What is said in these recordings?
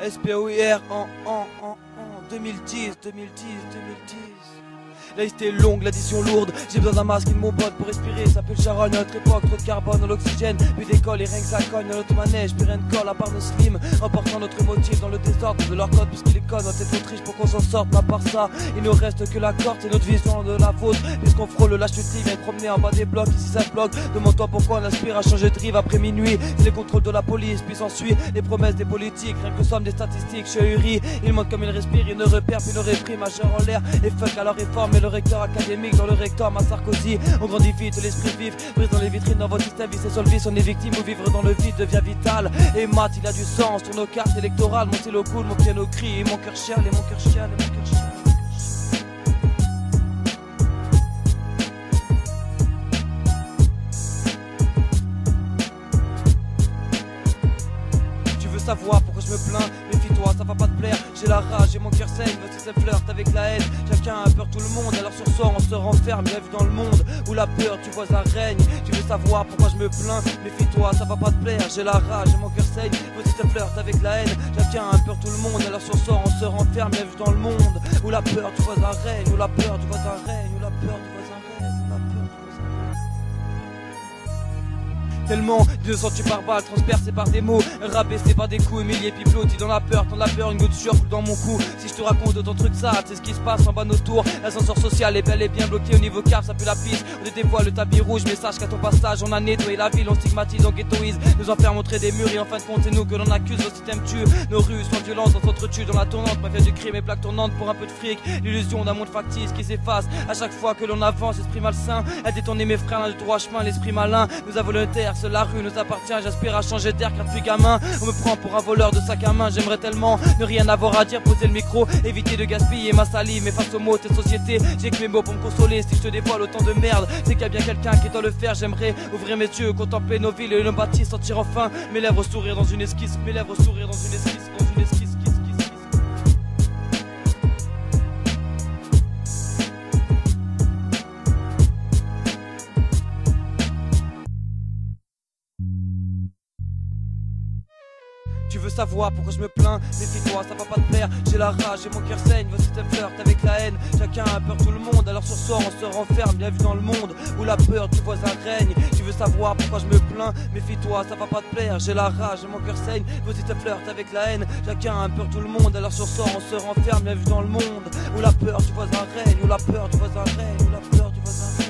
SPOIR en 2010. La liste est longue, l'addition lourde. J'ai besoin d'un masque et de mon pote pour respirer. Ça pue le charogne à notre époque, trop de carbone dans l'oxygène. Plus d'école et rien que ça cogne à notre manège. Plus rien de colle à part nos slims. Emportant notre motif dans le désordre de leur code. Puisqu'ils les connent, on est trop triche pour qu'on s'en sorte. Mais à part ça, il ne reste que la corde. C'est notre vision de la faute. Puisqu'on frôle la chute, il vient promener en bas des blocs. Ici ça bloque. Demande-toi pourquoi on aspire à changer de rive après minuit. C'est les contrôles de la police, puis s'ensuit les promesses des politiques. Rien que somme des statistiques, chérie. Ils montrent comme ils respirent, ils ne repèrent puis ne répriment. Majeur en l'air et fuck à leur réforme. Et le recteur académique dans le rectum à Sarkozy. On grandit vite, l'esprit vif brise dans les vitrines dans votre système. Vissé sur le vice, on est victime ou vivre dans le vide devient vital. Et Matt, il a du sens sur nos cartes électorales. Mon stylo cool, mon piano crie, mon cœur chiale et mon cœur chiale et mon cœur chiale. Savoir pourquoi je me plains, méfie-toi, ça va pas te plaire. J'ai la rage et mon cœur saigne, voici cette flirte avec la haine. Chacun a peur, tout le monde, alors sur soi on se renferme. Bienvenue dans le monde où la peur du voisin règne. Tu veux savoir pourquoi je me plains, méfie-toi, ça va pas te plaire. J'ai la rage et mon cœur saigne, voici cette flirte avec la haine. Chacun a peur, tout le monde, alors sur soi on se renferme. Bienvenue dans le monde où la peur du voisin règne, où la peur du voisin règne, où la peur du voisin règne, où la peur du voisin règne. Tellement d'innocents tués par balles, transpercés par des mots, rabaissés par des coups, humiliés puis blottis dans la peur, une goutte de sueur coule dans mon cou. Si je te raconte ton truc sale, c'est ce qui se passe en bas de nos tours. L'ascenseur social est bel et bien bloqué au niveau cave, ça pue la piste. On te dévoile le tapis rouge, mais sache qu'à ton passage on a nettoyé la ville, on stigmatise, on ghettoise, nous enferme entre des murs et en fin de compte c'est nous que l'on accuse. Au système tue, nos rues sont violentes, on s'entretue dans la tournante, mafia du crime et plaque tournante pour un peu de fric. L'illusion d'un monde factice qui s'efface à chaque fois que l'on avance, esprit malsain, a détourné mes frères du droit chemin, l'esprit malin nous a volontaire, seule la rue nous appartient. J'aspire à changer d'air car depuis gamin on me prend pour un voleur de sac à main. J'aimerais tellement ne rien avoir à dire, poser le micro, éviter de gaspiller ma salive. Mais face aux mots de cette société, j'ai que mes mots pour me consoler. Si je te dévoile autant de merde, c'est qu'il y a bien quelqu'un qui doit le faire. J'aimerais ouvrir mes yeux, contempler nos villes et nos bâtisses, sentir enfin mes lèvres sourire dans une esquisse, mes lèvres sourire dans une esquisse, dans une esquisse. Tu veux savoir pourquoi je me plains, méfie-toi, ça va pas te plaire. J'ai la rage et mon cœur saigne, voici cette flirte avec la haine. Chacun a peur, tout le monde, alors sur soi on se renferme. Bienvenue dans le monde où la peur du voisin règne. Tu veux savoir pourquoi je me plains, méfie-toi, ça va pas te plaire. J'ai la rage et mon cœur saigne, voici cette flirte avec la haine. Chacun a peur, tout le monde, alors sur soi on se renferme. Bienvenue dans le monde où la peur du voisin règne, où la peur du voisin règne, où la peur du voisin règne.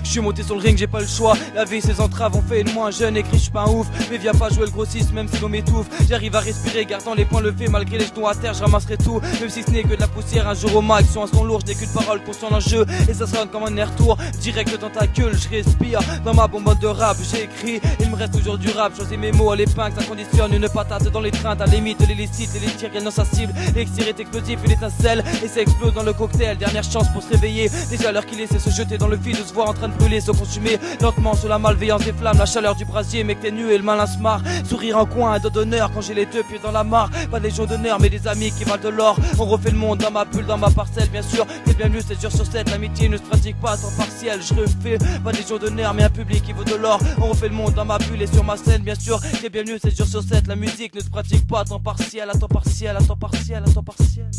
Je suis monté sur le ring, j'ai pas le choix. La vie, ses entraves ont fait de moi un jeune écrit, je suis pas un ouf. Mais viens pas jouer le grossiste, même si l'on m'étouffe. J'arrive à respirer, gardant les poings levés. Malgré les jetons à terre, je ramasserai tout. Même si ce n'est que de la poussière, un jour au max. Son un son lourd, je n'ai qu'une parole conscient d'un jeu. Et ça sonne comme un air-tour, direct dans ta gueule. Je respire dans ma bonbonne de rap. J'écris, il me reste toujours du rap. Choisis mes mots à l'épingle, ça conditionne une patate dans les trains. T'as limite de l'illicite, et les tirs gagnent dans sa cible. L'élixir est explosif, une étincelle. Et ça explose dans le cocktail. Dernière chance pour se réveiller. Déjà l'heure qu'il est, c'est se jeter dans le vide, de se voir en train de brûler, se consumer lentement sous la malveillance des flammes, la chaleur du brasier, mec t'es nu et le malin se marre. Sourire en coin, un dos d'honneur quand j'ai les deux pieds dans la mare. Pas des gens d'honneur mais des amis qui valent de l'or. On refait le monde dans ma bulle, dans ma parcelle, bien sûr. T'es bienvenu 7 jours sur 7, l'amitié ne se pratique pas à temps partiel. Je refais pas des gens d'honneur mais un public qui vaut de l'or. On refait le monde dans ma bulle et sur ma scène, bien sûr. T'es bienvenu 7 jours sur 7, la musique ne se pratique pas à temps partiel, à temps partiel, à temps partiel, à temps partiel.